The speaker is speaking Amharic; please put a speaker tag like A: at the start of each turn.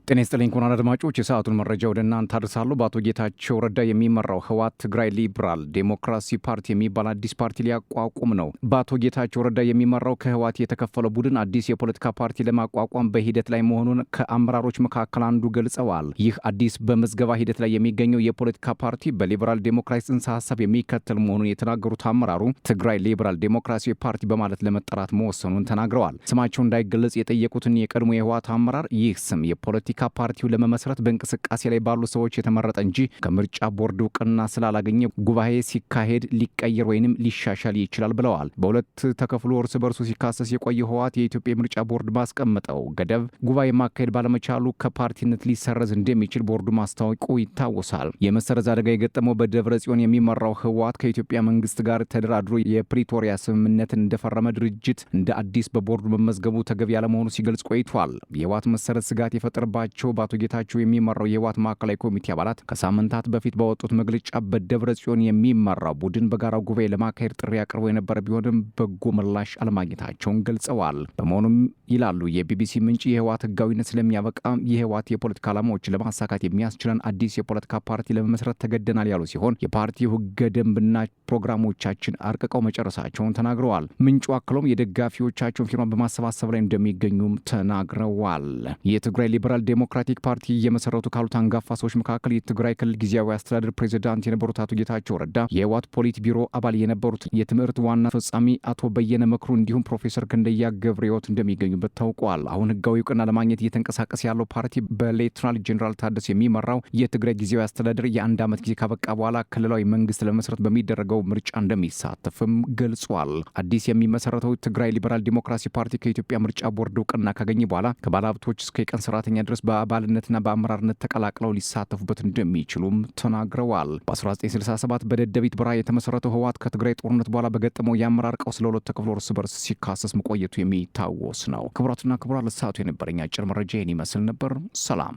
A: ጤና ይስጥልኝ ክቡራን አድማጮች፣ የሰዓቱን መረጃ ወደ እናንተ አድርሳለሁ። በአቶ ጌታቸው ረዳ የሚመራው ህወሓት ትግራይ ሊበራል ዴሞክራሲ ፓርቲ የሚባል አዲስ ፓርቲ ሊያቋቁም ነው። በአቶ ጌታቸው ረዳ የሚመራው ከህወሓት የተከፈለው ቡድን አዲስ የፖለቲካ ፓርቲ ለማቋቋም በሂደት ላይ መሆኑን ከአመራሮች መካከል አንዱ ገልጸዋል። ይህ አዲስ በምዝገባ ሂደት ላይ የሚገኘው የፖለቲካ ፓርቲ በሊበራል ዴሞክራሲ ጽንሰ ሀሳብ የሚከተል መሆኑን የተናገሩት አመራሩ ትግራይ ሊበራል ዴሞክራሲ ፓርቲ በማለት ለመጠራት መወሰኑን ተናግረዋል። ስማቸው እንዳይገለጽ የጠየቁትን የቀድሞ የህወሓት አመራር ይህ ስም የፖለቲካ ፓርቲው ለመመስረት በእንቅስቃሴ ላይ ባሉ ሰዎች የተመረጠ እንጂ ከምርጫ ቦርድ እውቅና ስላላገኘ ጉባኤ ሲካሄድ ሊቀየር ወይንም ሊሻሻል ይችላል ብለዋል። በሁለት ተከፍሎ እርስ በርሱ ሲካሰስ የቆየ ህወሓት የኢትዮጵያ ምርጫ ቦርድ ማስቀመጠው ገደብ ጉባኤ ማካሄድ ባለመቻሉ ከፓርቲነት ሊሰረዝ እንደሚችል ቦርዱ ማስታወቁ ይታወሳል። የመሰረዝ አደጋ የገጠመው በደብረ ጽዮን የሚመራው ህወሓት ከኢትዮጵያ መንግስት ጋር ተደራድሮ የፕሪቶሪያ ስምምነትን እንደፈረመ ድርጅት እንደ አዲስ በቦርዱ መመዝገቡ ተገቢ ያለመሆኑ ሲገልጽ ቆይቷል። የህወሓት መሰረዝ ስጋት የፈጠረባቸው በአቶ ጌታቸው የሚመራው የህወሓት ማዕከላዊ ኮሚቴ አባላት ከሳምንታት በፊት ባወጡት መግለጫ በደብረ ጽዮን የሚመራው ቡድን በጋራ ጉባኤ ለማካሄድ ጥሪ አቅርበው የነበረ ቢሆንም በጎ ምላሽ አለማግኘታቸውን ገልጸዋል። በመሆኑም ይላሉ የቢቢሲ ምንጭ የህወሓት ህጋዊነት ስለሚያበቃ የህወሓት የፖለቲካ ዓላማዎችን ለማሳካት የሚያስችለን አዲስ የፖለቲካ ፓርቲ ለመመስረት ተገደናል ያሉ ሲሆን የፓርቲው ህገ ደንብና ፕሮግራሞቻችን አርቅቀው መጨረሳቸውን ተናግረዋል። ምንጩ አክሎም የደጋፊዎቻቸውን ፊርማ በማሰባሰብ ላይ እንደሚገኙም ተናግረዋል። የትግራይ ሊበራል ዴሞክራቲክ ፓርቲ እየመሰረቱ ካሉት አንጋፋ ሰዎች መካከል የትግራይ ክልል ጊዜያዊ አስተዳደር ፕሬዚዳንት የነበሩት አቶ ጌታቸው ረዳ፣ የህወሓት ፖሊት ቢሮ አባል የነበሩት የትምህርት ዋና ፈጻሚ አቶ በየነ መክሩ እንዲሁም ፕሮፌሰር ክንደያ ገብረሕይወት እንደሚገኙበት ታውቋል። አሁን ህጋዊ እውቅና ለማግኘት እየተንቀሳቀሰ ያለው ፓርቲ በሌተናል ጄኔራል ታደሰ የሚመራው የትግራይ ጊዜያዊ አስተዳደር የአንድ ዓመት ጊዜ ካበቃ በኋላ ክልላዊ መንግስት ለመመስረት በሚደረገው ምርጫ እንደሚሳተፍም ገልጿል። አዲስ የሚመሰረተው ትግራይ ሊበራል ዴሞክራሲ ፓርቲ ከኢትዮጵያ ምርጫ ቦርድ እውቅና ካገኘ በኋላ ከባለሀብቶች እስከ የቀን ሰራተኛ ድረስ በአባልነትና በአመራርነት ተቀላቅለው ሊሳተፉበት እንደሚችሉም ተናግረዋል። በ1967 በደደቢት በረሃ የተመሰረተው ህወሓት ከትግራይ ጦርነት በኋላ በገጠመው የአመራር ቀውስ ለሁለት ተከፍሎ እርስ በርስ ሲካሰስ መቆየቱ የሚታወስ ነው። ክቡራትና ክቡራን ለሰዓቱ የነበረኝ አጭር መረጃ ይህን ይመስል ነበር። ሰላም።